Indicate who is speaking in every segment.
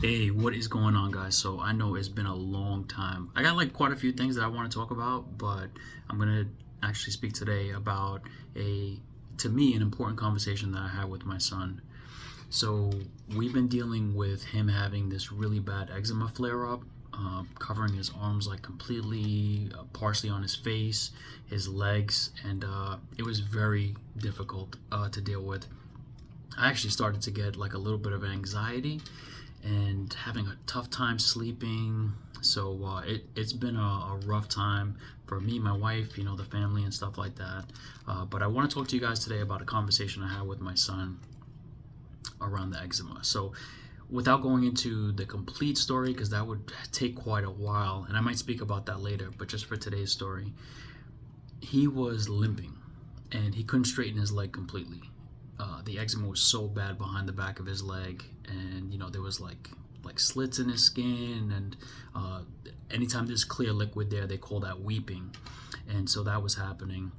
Speaker 1: Hey, what is going on, guys? So I know it's been a long time. I got like quite a few things that I want to talk about, but I'm gonna actually speak today about a, to me, an important conversation that I had with my son. So we've been dealing with him having this really bad eczema flare up, covering his arms like completely, partially on his face, his legs, and it was very difficult to deal with. I actually started to get like a little bit of anxiety and having a tough time sleeping. So it's been a rough time for me, my wife, the family and stuff like that. But I want to talk to you guys today about a conversation I had with my son around the eczema. So without going into the complete story, because that would take quite a while, and I might speak about that later, but just for today's story, he was limping and he couldn't straighten his leg completely. The eczema was so bad behind the back of his leg, and there was like slits in his skin, and anytime there's clear liquid there, they call that weeping, and so that was happening.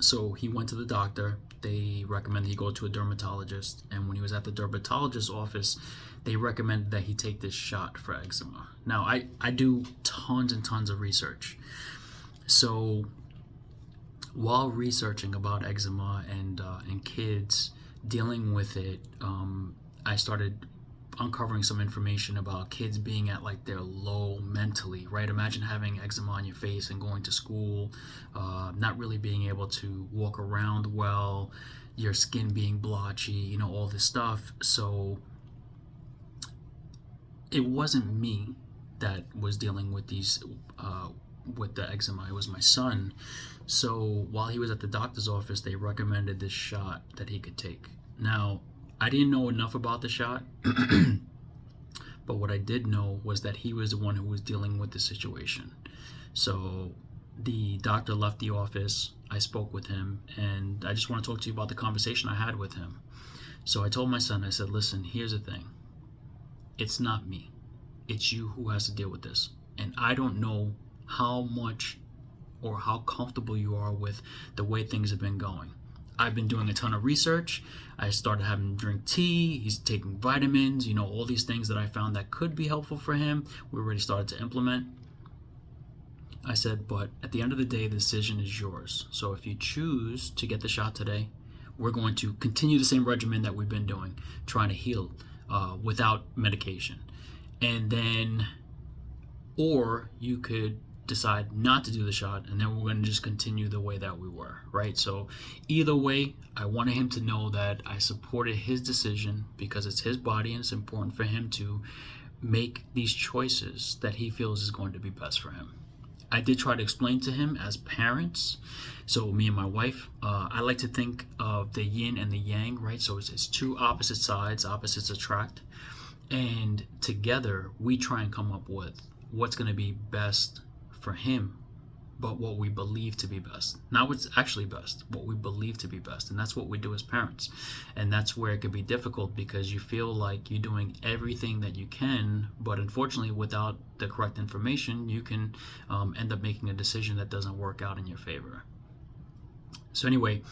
Speaker 1: So he went to the doctor. They recommended he go to a dermatologist, and when he was at the dermatologist's office, they recommended that he take this shot for eczema. Now I do tons and tons of research, so while researching about eczema and kids dealing with it, I started uncovering some information about kids being at like their low mentally. Right? Imagine having eczema on your face and going to school, not really being able to walk around well, your skin being blotchy, all this stuff. So it wasn't me that was dealing with these with the eczema. It was my son. So while he was at the doctor's office, they recommended this shot that he could take. Now, I didn't know enough about the shot, but what I did know was that he was the one who was dealing with the situation. So the doctor left the office. I spoke with him, and I just want to talk to you about the conversation I had with him. So I told my son, I said, listen, here's the thing. It's not me. It's you who has to deal with this. And I don't know how much or how comfortable you are with the way things have been going. I've been doing a ton of research. I started having him drink tea. He's taking vitamins, all these things that I found that could be helpful for him. We already started to implement. I said, but at the end of the day, the decision is yours. So if you choose to get the shot today, we're going to continue the same regimen that we've been doing, trying to heal without medication. And then, or you could decide not to do the shot, and then we're going to just continue the way that we were, right? So either way, I wanted him to know that I supported his decision because it's his body and it's important for him to make these choices that he feels is going to be best for him. I did try to explain to him as parents. So me and my wife, I like to think of the yin and the yang, right? So it's two opposite sides, opposites attract. And together we try and come up with what's going to be best for him, but what we believe to be best, not what's actually best, what we believe to be best. And that's what we do as parents. And that's where it can be difficult because you feel like you're doing everything that you can, but unfortunately without the correct information, you can end up making a decision that doesn't work out in your favor. So anyway,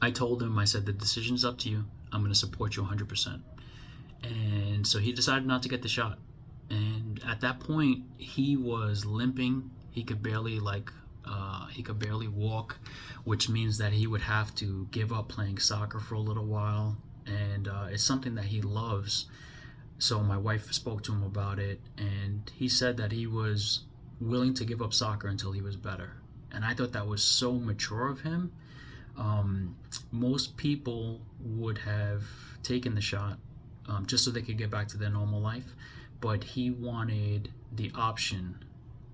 Speaker 1: I told him, I said, the decision's up to you. I'm going to support you 100%. And so he decided not to get the shot. And at that point, he was limping. He could barely walk, which means that he would have to give up playing soccer for a little while. And it's something that he loves. So my wife spoke to him about it, and he said that he was willing to give up soccer until he was better. And I thought that was so mature of him. Most people would have taken the shot just so they could get back to their normal life, but he wanted the option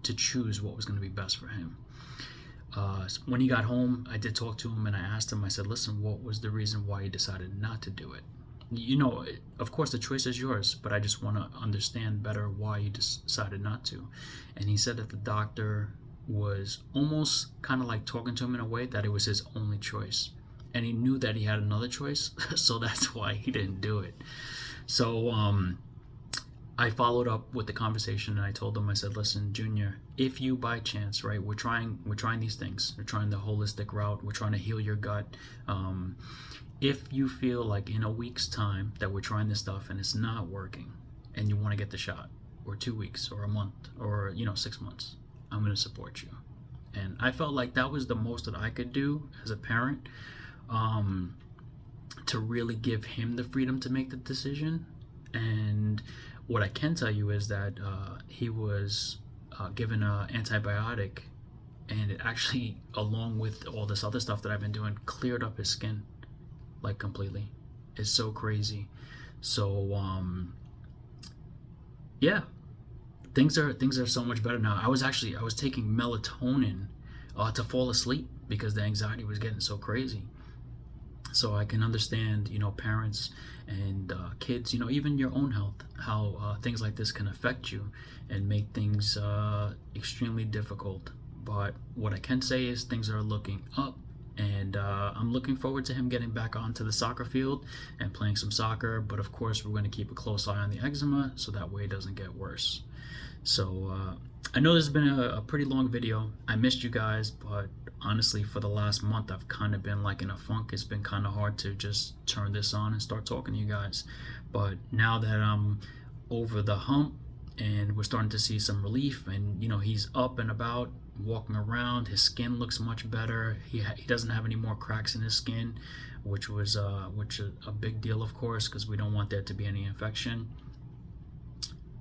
Speaker 1: to choose what was going to be best for him. When he got home, I did talk to him and I asked him, I said, listen, what was the reason why you decided not to do it? Of course the choice is yours, but I just want to understand better why you decided not to. And he said that the doctor was almost kind of like talking to him in a way that it was his only choice. And he knew that he had another choice, so that's why he didn't do it. So I followed up with the conversation and I told him, I said, listen, Junior, if you by chance, right, we're trying these things. We're trying the holistic route. We're trying to heal your gut. If you feel like in a week's time that we're trying this stuff and it's not working, and you want to get the shot, or 2 weeks, or a month, or 6 months, I'm going to support you. And I felt like that was the most that I could do as a parent, to really give him the freedom to make the decision. And what I can tell you is that he was given an antibiotic, and it actually, along with all this other stuff that I've been doing, cleared up his skin, like, completely. It's so crazy. So yeah, things are so much better now. I was taking melatonin to fall asleep because the anxiety was getting so crazy. So I can understand, parents and kids, even your own health, how things like this can affect you and make things extremely difficult. But what I can say is things are looking up, and I'm looking forward to him getting back onto the soccer field and playing some soccer. But of course, we're going to keep a close eye on the eczema so that way it doesn't get worse. So I know this has been a pretty long video. I missed you guys, but honestly, for the last month, I've kind of been like in a funk. It's been kind of hard to just turn this on and start talking to you guys. But now that I'm over the hump and we're starting to see some relief, and he's up and about, walking around, his skin looks much better. He doesn't have any more cracks in his skin, which is a big deal, of course, because we don't want there to be any infection.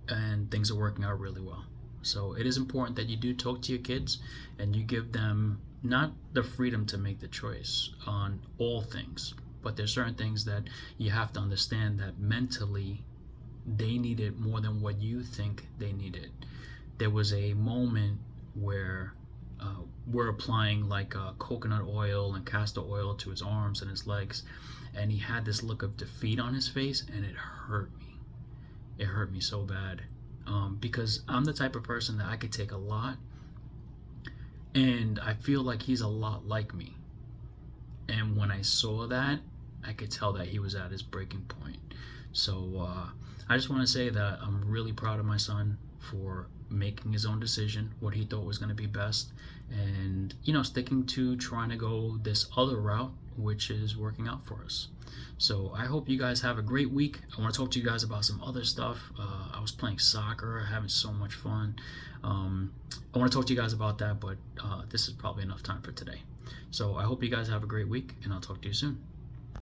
Speaker 1: And things are working out really well. So it is important that you do talk to your kids and you give them not the freedom to make the choice on all things, but there's certain things that you have to understand that mentally they need it more than what you think they need it. There was a moment where we're applying like coconut oil and castor oil to his arms and his legs, and he had this look of defeat on his face, and it hurt me. It hurt me so bad, because I'm the type of person that I could take a lot, and I feel like he's a lot like me. And when I saw that, I could tell that he was at his breaking point. So I just want to say that I'm really proud of my son for making his own decision, what he thought was going to be best, and sticking to trying to go this other route, which is working out for us. So I hope you guys have a great week. I want to talk to you guys about some other stuff. I was playing soccer, having so much fun. I want to talk to you guys about that, but this is probably enough time for today. So I hope you guys have a great week, and I'll talk to you soon.